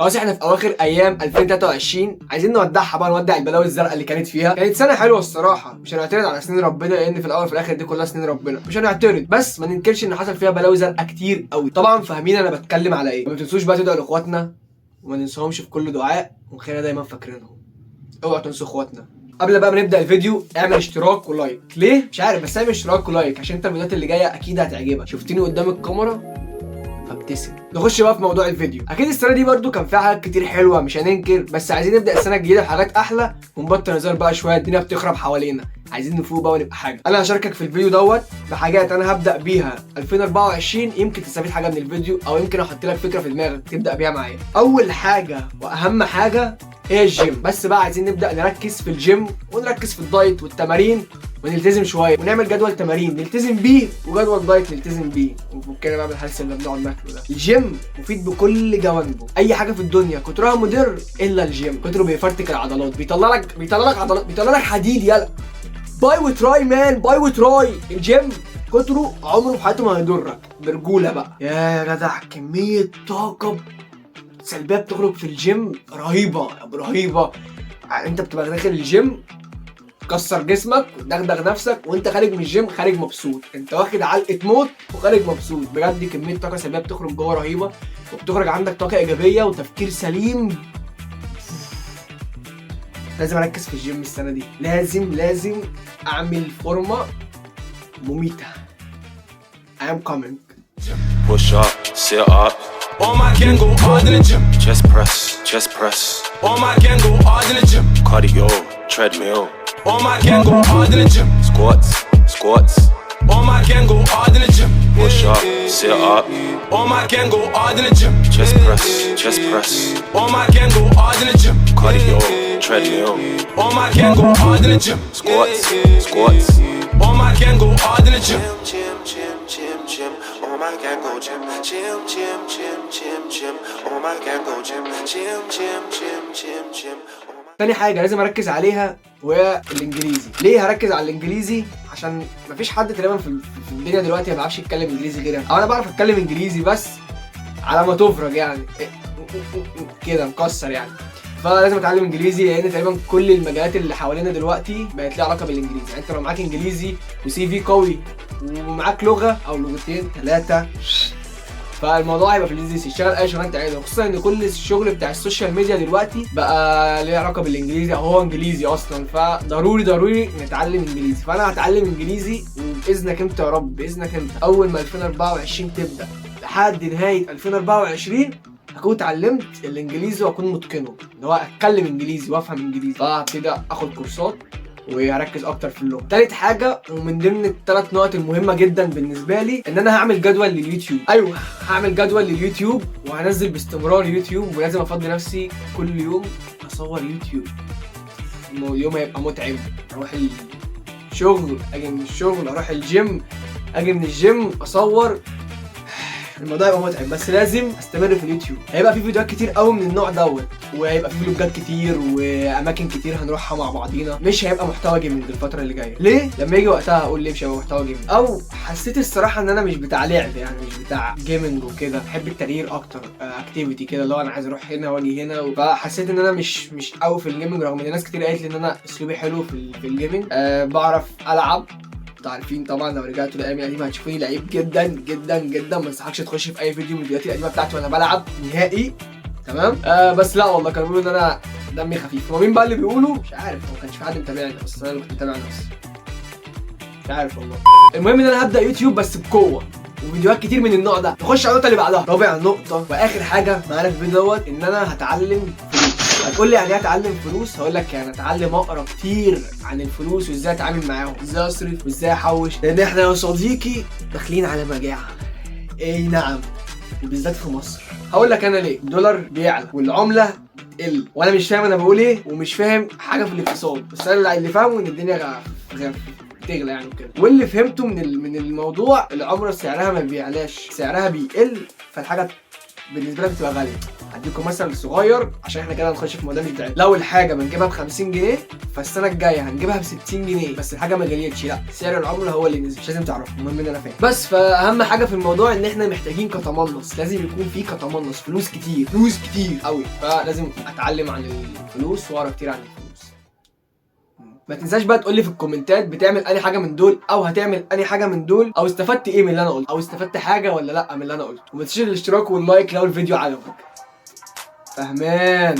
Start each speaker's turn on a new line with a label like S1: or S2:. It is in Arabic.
S1: خلاص احنا في اواخر ايام 2023، عايزين نودعها بقى، نودع البلاوي الزرقاء اللي كانت فيها. كانت سنه حلوه الصراحه، مش هنعترض على سنين ربنا لان في الاول وفي الاخر دي كلها سنين ربنا، مش هنعترض، بس ما ننكرش ان حصل فيها بلاوي زرقاء كتير قوي. طبعا فاهمين انا بتكلم على ايه. ما تنسوش بقى تدعوا لاخواتنا وما ننساهمش في كل دعاء، ونخلينا دايما فاكرينهم. اوعوا تنسوا اخواتنا. قبل بقى ما نبدا الفيديو اعمل اشتراك ولايك. ليه؟ مش عارف، بس اعمل اشتراك ولايك عشان انت الفيديوهات اللي جايه اكيد هتعجبك. شفتني قدام الكاميرا فابتسم. نخش بقى في موضوع الفيديو. اكيد السنه دي برضو كان فيها حاجات كتير حلوه مش هننكر، بس عايزين نبدا السنه الجديده بحاجات احلى ونبطل هزار بقى شويه، الدنيا بتخرب حوالينا، عايزين نفوق بقى ونبقى حاجه. انا هشاركك في الفيديو دوت بحاجات انا هبدا بيها 2024، يمكن تستفيد حاجه من الفيديو او يمكن احط لك فكره في دماغك تبدا بيها معايا. اول حاجه واهم حاجه هي الجيم. بس بقى عايزين نبدا نركز في الجيم ونركز في الدايت والتمارين ونلتزم شويه، ونعمل جدول تمارين نلتزم بيه وجدول دايت نلتزم بيه، ونفكنا بقى من الهلس اللي بنقعد ناكله ده. الجيم مفيد بكل جوانبه. اي حاجه في الدنيا كترها مضر الا الجيم. كتره بيفرتك العضلات، بيطلع لك عضلات، بيطلع لك حديد. يلا باي وتراي مان، باي وتراي. الجيم كتره عمره في حياته ما هيضرك برجوله بقى. يا جدع كميه طاقه سلبيه بتخرج في الجيم رهيبه رهيبه. انت بتبقى داخل الجيم كسر جسمك ودغدغ نفسك، وانت خارج من الجيم خارج مبسوط، انت واخد علقه موت وخارج مبسوط. بجد كميه طاقه سلبيه بتخرج جوه رهيبه، وبتخرج عندك طاقه ايجابيه وتفكير سليم. لازم اركز في الجيم السنه دي، لازم اعمل فورمه مميته. I am coming.
S2: Push up, sit up. All my gang go hard in the gym. Chest press. All my gang go hard in the gym. Cardio, treadmill. All my gang go hard in the gym. Squats. All my gang go hard in the gym. Push up, sit up. All my gang go hard in the gym. Chest press. All my gang go hard in the gym. Cardio, treadmill. All my gang go hard in the gym. Squats. All my gang go hard in the gym. Gym. All my gang go gym. All my gang go gym.
S1: تاني حاجة لازم اركز عليها وهي الانجليزي. ليه هركز على الانجليزي؟ عشان مفيش حد تقريبا في الدنيا دلوقتي ما بيعرفش يتكلم انجليزي غيري. او انا بعرف اتكلم انجليزي بس على ما تفرج يعني كده مكسر يعني. فلازم اتعلم انجليزي لان تقريبا كل المجالات اللي حوالينا دلوقتي بقت ليها علاقه بالانجليزي. يعني انت لو معاك انجليزي وسي في قوي ومعاك لغه او لغتين ثلاثه، فالموضوع هيبقى في اللذيذ، تشتغل اي شغلانه انت عايزها. خصوصا ان كل الشغل بتاع السوشيال ميديا دلوقتي بقى ليه علاقه بالانجليزي او هو انجليزي اصلا، فضروري نتعلم انجليزي. فانا هتعلم انجليزي وباذنك انت يا رب، باذنك انت اول ما 2024 تبدا لحد نهايه 2024 اكون اتعلمت الانجليزي واكون متقنه، اللي هو اتكلم انجليزي وافهم انجليزي. فهبتدي اخد كورسات وهركز اكتر في اللغه. تالت حاجه ومن ضمن الثلاث نقط المهمه جدا بالنسبه لي ان انا هعمل جدول لليوتيوب. ايوه هعمل جدول لليوتيوب وهنزل باستمرار يوتيوب، ولازم افضي نفسي كل يوم اصور يوتيوب. اليوم هيبقى متعب، اروح الشغل اجي من الشغل، اروح الجيم اجي من الجيم اصور. الموضوع هيبقى متعب بس لازم استمر في اليوتيوب. هيبقى في فيديوهات كتير قوي من النوع دوت، وهيبقى في فلوجات كتير واماكن كتير هنروحها مع بعضينا. مش هيبقى محتوى جيمنج الفتره اللي جايه. ليه؟ لما يجي وقتها هقول ليه مش هيبقى محتوى جيمنج. او حسيت الصراحه ان انا مش بتاع لعب، يعني مش بتاع جيمنج وكده، بحب التغيير اكتر، اكتيفيتي كده اللي هو انا عايز اروح هنا واجي هنا. فحسيت ان انا مش قوي في الجيمنج، رغم ان ناس كتير قالت لي ان انا اسلوبي حلو في الجيمنج. بعرف العب. انتوا عارفين طبعا لو رجعتوا لايامي القديمه هتشوفوني لعيب جدا. ما انصحكش تخش في اي فيديو من الفيديوهات القديمه بتاعتي وانا بلعب نهائي، تمام؟ بس لا والله كانوا بيقولوا ان انا دمي خفيف. هو مين بقى اللي بيقولوا؟ مش عارف، هو ما كانش في حد متابعني بس انا اللي كنت متابع نفسي، مش عارف والله. المهم ان انا هبدا يوتيوب بس بقوه وفيديوهات كتير من النوع ده. نخش على النقطه اللي بعدها، رابع نقطه واخر حاجه معانا في الفيديو دوت، ان انا هتعلم فلوس. هتقول لي يعني ايه اتعلم فلوس؟ هقول لك يعني اتعلم اقرا كتير عن الفلوس وازاي اتعامل معاهم، ازاي اصرف وازاي احوش، لان احنا يا صديقي داخلين على مجاعه. اي نعم، وبالذات في مصر. هقول لك انا ليه. الدولار بيعلى والعمله بتقل، وانا مش فاهم انا بقول ايه ومش فاهم حاجه في الاقتصاد، بس انا اللي فاهمه ان الدنيا بتغلى يعني وكده. واللي فهمته من الموضوع، العمله سعرها ما بيعلاش، سعرها بيقل، فالحاجه بالنسبه لك بتبقى غاليه. هديكم مثل صغير عشان احنا كده هنخش في موديل بتاعتنا. لو الحاجه بنجيبها ب 50 جنيه فالسنه الجايه هنجيبها ب 60 جنيه، بس الحاجه ما غليتش، لا سعر العمله هو اللي نزل. مش لازم تعرفه، المهم ان انا فاهم. بس فاهم حاجه في الموضوع ان احنا محتاجين كتمنص، لازم يكون في كتمنص، فلوس كتير، فلوس كتير قوي. فلازم اتعلم عن الفلوس واقرا كتير عن الفلوس. ما تنساش بقى تقول لي في الكومنتات بتعمل انهي حاجه من دول، او هتعمل انهي حاجه من دول، او استفدت ايه من اللي انا قلته، او استفدت حاجه ولا لا من اللي انا قلته. وما تنساش الاشتراك واللايك لو الفيديو عجبك. فهمان.